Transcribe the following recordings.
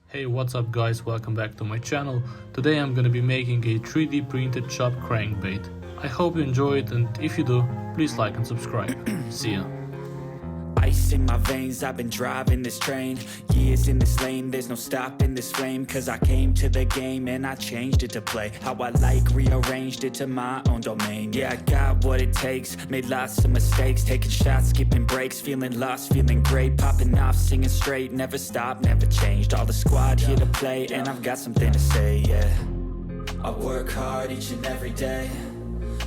Hey, what's up guys, welcome back to my channel. Today I'm gonna be making a 3D printed chop crankbait. I hope you enjoy it, and if you do, please like and subscribe. See ya. Ice in my veins, I've been driving this train. Years in this lane, there's no stopping this flame. Cause I came to the game and I changed it to play how I like, rearranged it to my own domain. Yeah, I got what it takes, made lots of mistakes, taking shots, skipping breaks, feeling lost, feeling great, popping off, singing straight, never stopped, never changed. All the squad here to play, and I've got something to say, yeah. I work hard each and every day,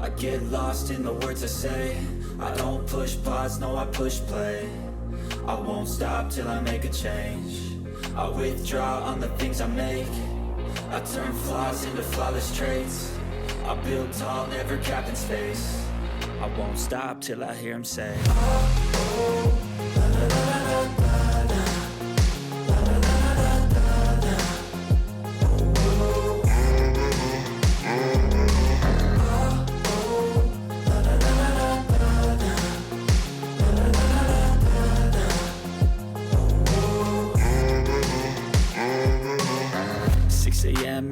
I get lost in the words I say. I don't push pause, no I push play. I won't stop till I make a change. I withdraw on the things I make. I turn flaws into flawless traits. I build tall, never capped in space. I won't stop till I hear him say, oh, la, la, la, la, la.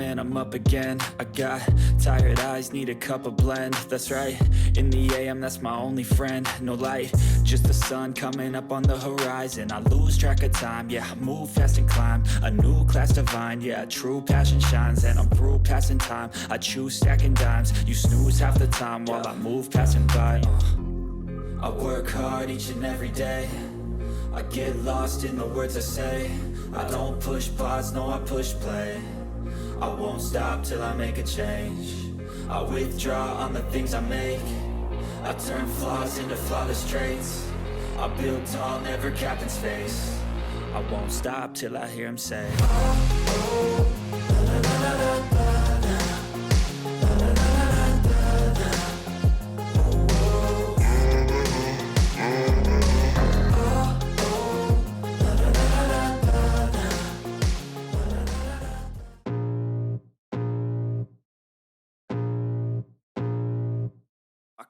And I'm up again. I got tired eyes, need a cup of blend. That's right, in the AM, that's my only friend. No light, just the sun coming up on the horizon. I lose track of time, yeah, I move fast and climb a new class divine, yeah, true passion shines. And I'm through passing time, I choose stacking dimes. You snooze half the time while I move passing by. I work hard each and every day, I get lost in the words I say. I don't push pause, no I push play. I won't stop till I make a change. I withdraw on the things I make. I turn flaws into flawless traits. I build tall, never capped in space. I won't stop till I hear him say, oh, oh, la, la, la, la, la.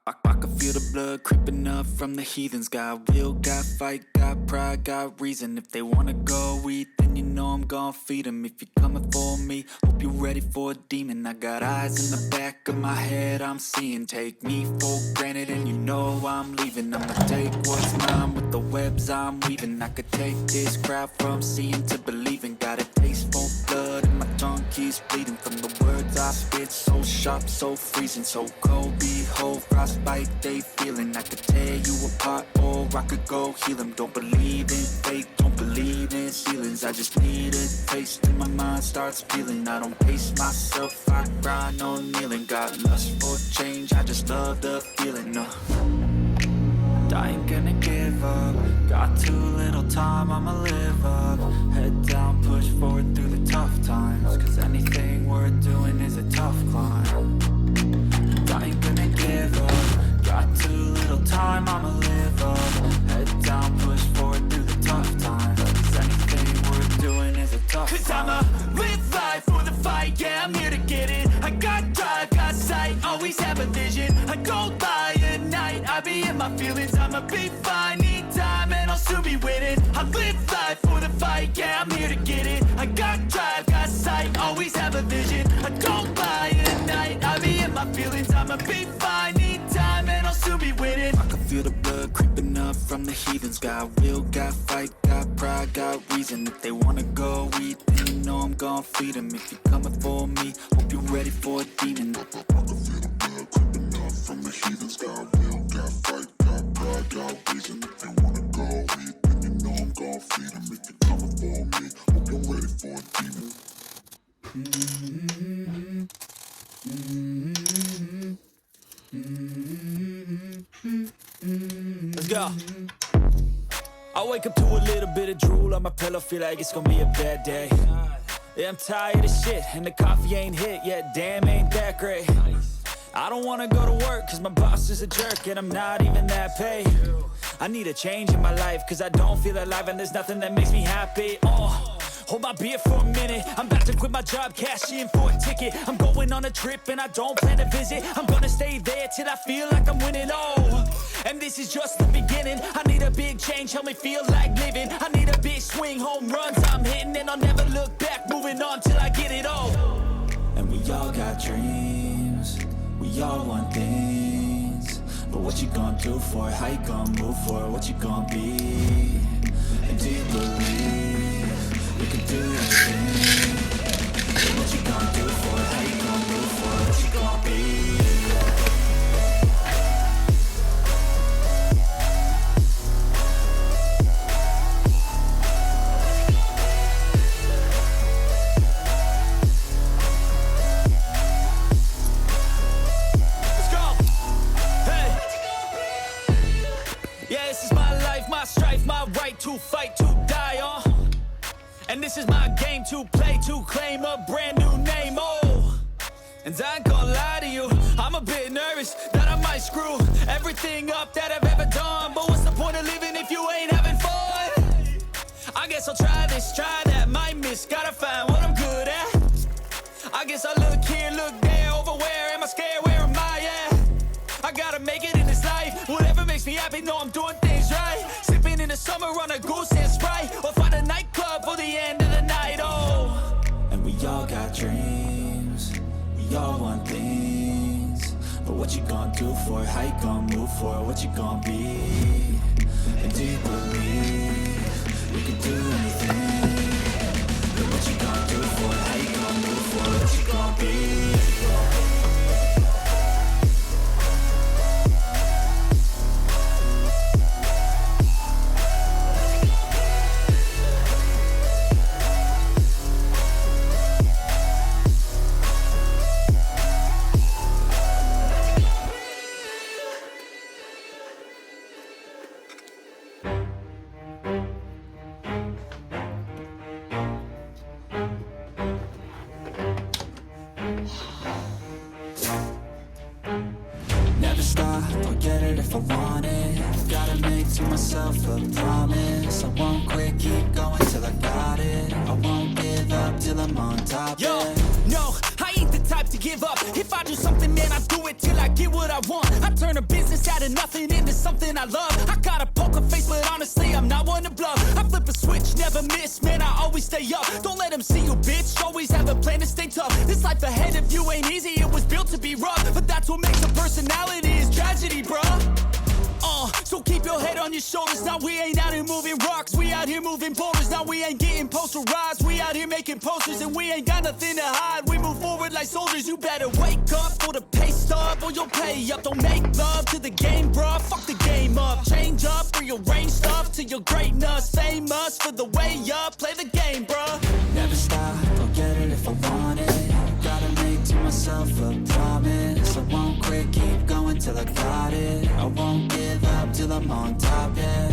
I can feel the blood creeping up from the heathens. Got will, got fight, got pride, got reason. If they wanna go eat, then you know I'm gon' feed them. If you're coming for me, hope you're ready for a demon. I got eyes in the back of my head, I'm seeing. Take me for granted and you know I'm leaving. I'ma take what's mine with the webs I'm weaving. I could take this crowd from seeing to believing. Got a taste for blood and my tongue keeps bleeding from the words I spit. So sharp, so freezing, so cold. Behold, frostbite they feeling. I could tear you apart or I could go heal them. Don't believe in fate, don't believe in ceilings. I just need a taste and my mind starts feeling. I don't pace myself, I grind on kneeling. Got lust for change, I just love the feeling. I ain't gonna give up. Got too little time, I'ma live up. Head down, push forward through the tough times. Cause anything worth doing is a tough climb. I ain't gonna give up. Got too little time, I'ma live up. Head down, push forward through the tough times. Cause anything worth doing is a tough climb. Cause I'ma live life for the fight, yeah, I'm here to get it. I got drive, got sight, always have a vision. I go by at night, I be in my feelings. I'ma be fine, need time, and I'll soon be winning. I live life for the fight, yeah, I'm here to get it. I got drive, got sight, always have a vision. I go by at night, I be in my feelings. I'ma be fine, need time, and I'll soon be winning. I can feel the blood creeping up from the heathens. Got will, got fight, got pride, got reason. If they wanna go eat, then you know I'm gon' feed them. If you're coming for me, hope you're ready for a demon. I can feel the blood creeping up from the heathens. Got will, got fight, got pride, got reason. If they wanna go eat, then you know I'm gon' feed them. If you're coming for me, hope you're ready for a demon. Let's go. I wake up to a little bit of drool on my pillow, feel like it's gonna be a bad day. Yeah, I'm tired of shit, and the coffee ain't hit yet, damn, ain't that great. I don't wanna go to work, cause my boss is a jerk, and I'm not even that paid. I need a change in my life, cause I don't feel alive, and there's nothing that makes me happy. Hold my beer for a minute. I'm about to quit my job, cash in for a ticket. I'm going on a trip and I don't plan to visit. I'm gonna stay there till I feel like I'm winning. Oh, and this is just the beginning. I need a big change, help me feel like living. I need a big swing, home runs I'm hitting, and I'll never look back, moving on till I get it all. And we all got dreams, we all want things, but what you gonna do for it? How you gonna move for it? What you gonna be? And do you believe we can do anything? But what you gonna do for it? How you gonna move for it? What you gonna be? To fight, to die on. And this is my game to play, to claim a brand new name, oh. And I ain't gonna lie to you, I'm a bit nervous that I might screw everything up that I've ever done. But what's the point of living if you ain't having fun? I guess I'll try this, try that, might miss, gotta find what I'm good at. I guess I look here, look there, over where am I scared, where am I at? I gotta make it in this life, whatever makes me happy, know I'm doing things right. Sipping in the summer on a goose and Sprite, or find a nightclub for the end of the night, oh. And we all got dreams, we all want things, but what you gonna do for it? How you gonna move for it? What you gonna be? And do you believe we can do anything? But what you gonna do for it? How you gonna move for it? What you gonna be? Never stop, I'll get it if I want it. Gotta make to myself a promise. I won't quit, keep going till I got it. I won't give up till I'm on top. Yo, no, I ain't the type to give up. If I do something, man, I do it till I get what I want. I turn a business out of nothing into something I love. I got a poker face, but honestly, I'm not one to bluff. I flip a switch, never miss, man, I always stay up. Don't let them see you, bitch, always have a plan to stay tough. This life ahead of you ain't easy, it was built to be rough. But that's what makes a personality, is tragedy, bruh. So keep your head on your shoulders. Now we ain't out here moving rocks, we out here moving boulders. Now we ain't getting posterized, we out here making posters. And we ain't got nothing to hide, we move forward like soldiers. You better wake up for the pay stub, or you'll pay up. Don't make love to the game, bruh, fuck the game up. Change up, rearrange stuff to your greatness. Famous for the way up, play the game, bruh. Never stop, I'll get it if I want it. Gotta make to myself a promise. I won't quit, keep going till I got it. I won't give up till I'm on top, yeah.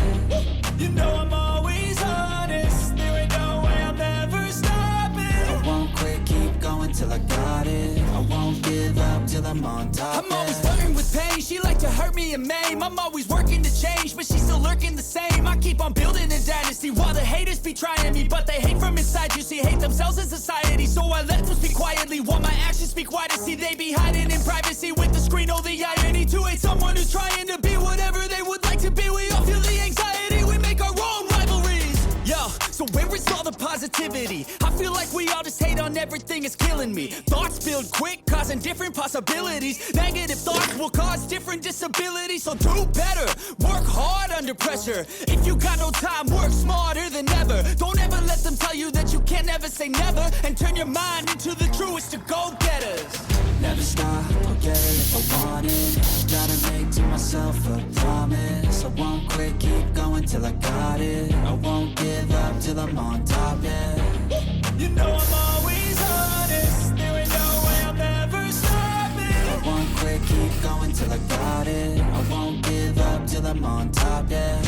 You know I'm always honest, there ain't no way I'm never stopping. I won't quit, keep going till I got it. I won't give up till I'm on top, I'm always flirting with pain, she like to hurt me and maim. I'm always working to change, but she's still lurking the same. I keep on building a dynasty while the haters be trying me. But they hate from inside, you see, hate themselves in society. So I let them speak quietly while my actions speak wider. See, they be hiding in privacy with the screen. Oh, the irony to hate someone who's trying to be whatever they would like to be. We all feel the anxiety, we make our own rivalries. Yo, so where is all the positivity? I feel like we all just hate on everything, it's killing me. Thoughts build quick, causing different possibilities. Negative thoughts will cause different disabilities. So do better, work hard under pressure. If you got no time, work smarter than ever. Don't ever let them tell you that you can't never say never. And turn your mind into the truest of go-getters. Never stop, I'll get it if I want it. Gotta make to myself a promise. I won't quit, keep going till I got it. I won't give up till I'm on top, yeah. You know I'm always honest, there ain't no way I'm never stopping. I won't quit, keep going till I got it. I won't give up till I'm on top, yeah.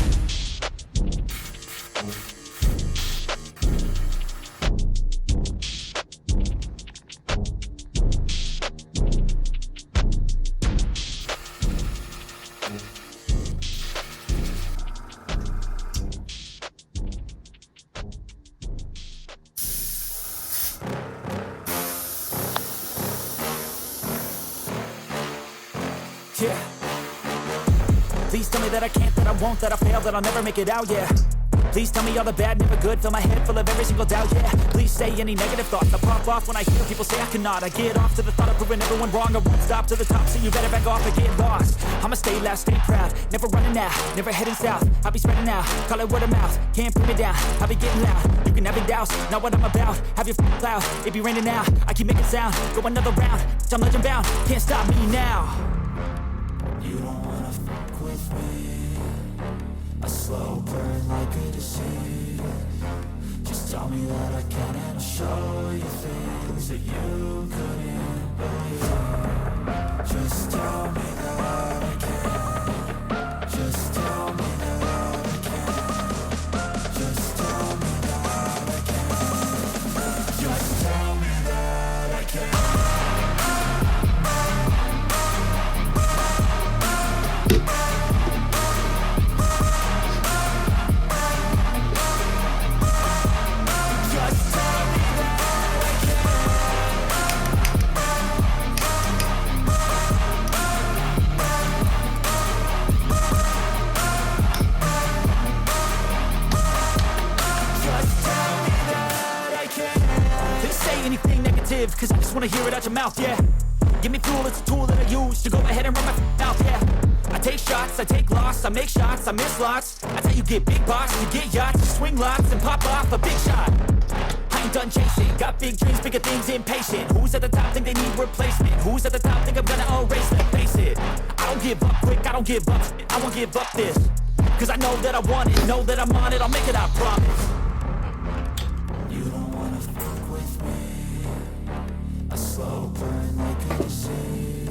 Yeah. Please tell me that I can't, that I won't, that I fail, that I'll never make it out, yeah. Please tell me all the bad, never good. Fill my head full of every single doubt, yeah. Please say any negative thoughts. I pop off when I hear people say I cannot. I get off to the thought of proving everyone wrong. I won't stop to the top, so you better back off and get lost. I'ma stay loud, stay proud, never running out, never heading south. I'll be spreading out, call it word of mouth. Can't put me down, I'll be getting loud. You can have your doubts, not what I'm about. Have your cloud, it be raining now. I keep making sound, go another round. I'm legend bound, can't stop me now. You don't wanna fuck with me. A slow burn like a disease. Just tell me that I can and I'll show you things that you couldn't believe. Just tell me that I can. Just tell me that I can. Just tell me that I can. Just tell me that I can. Cause I just wanna hear it out your mouth, yeah. Give me fuel, it's a tool that I use to go ahead and run my mouth, yeah. I take shots, I take loss, I make shots, I miss lots. That's how you get big box, you get yachts, you swing lots and pop off a big shot. I ain't done chasing, got big dreams, bigger things, impatient. Who's at the top think they need replacement? Who's at the top think I'm gonna erase them? Face it, I don't give up quick, I don't give up, I won't give up this. Cause I know that I want it, know that I'm on it, I'll make it, I promise. You don't wanna fuck with me. A slow burn like a disease.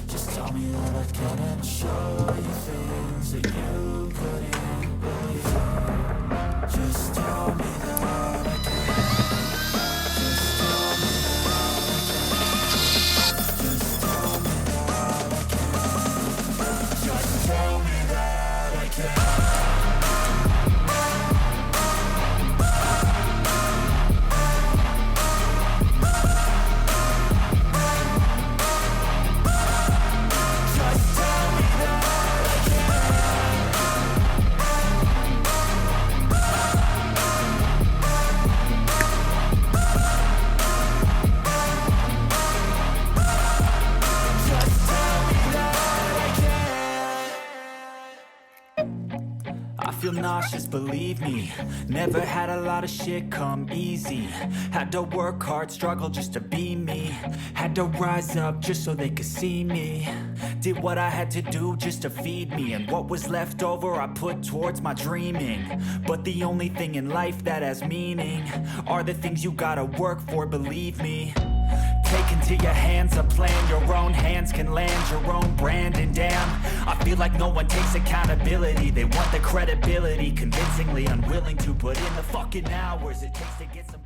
Just tell me that I can and I'll show you things that you couldn't believe. Just tell me that I can. Just tell me that I can. Just tell me that I can. Just tell me that I can. Feel nauseous, believe me. Never had a lot of shit come easy. Had to work hard, struggle just to be me. Had to rise up just so they could see me. Did what I had to do just to feed me. And what was left over I put towards my dreaming. But the only thing in life that has meaning are the things you gotta work for, believe me. Take into your hands a plan, your own hands can land your own brand. And damn, I feel like no one takes accountability. They want the credibility, convincingly unwilling to put in the fucking hours it takes to get some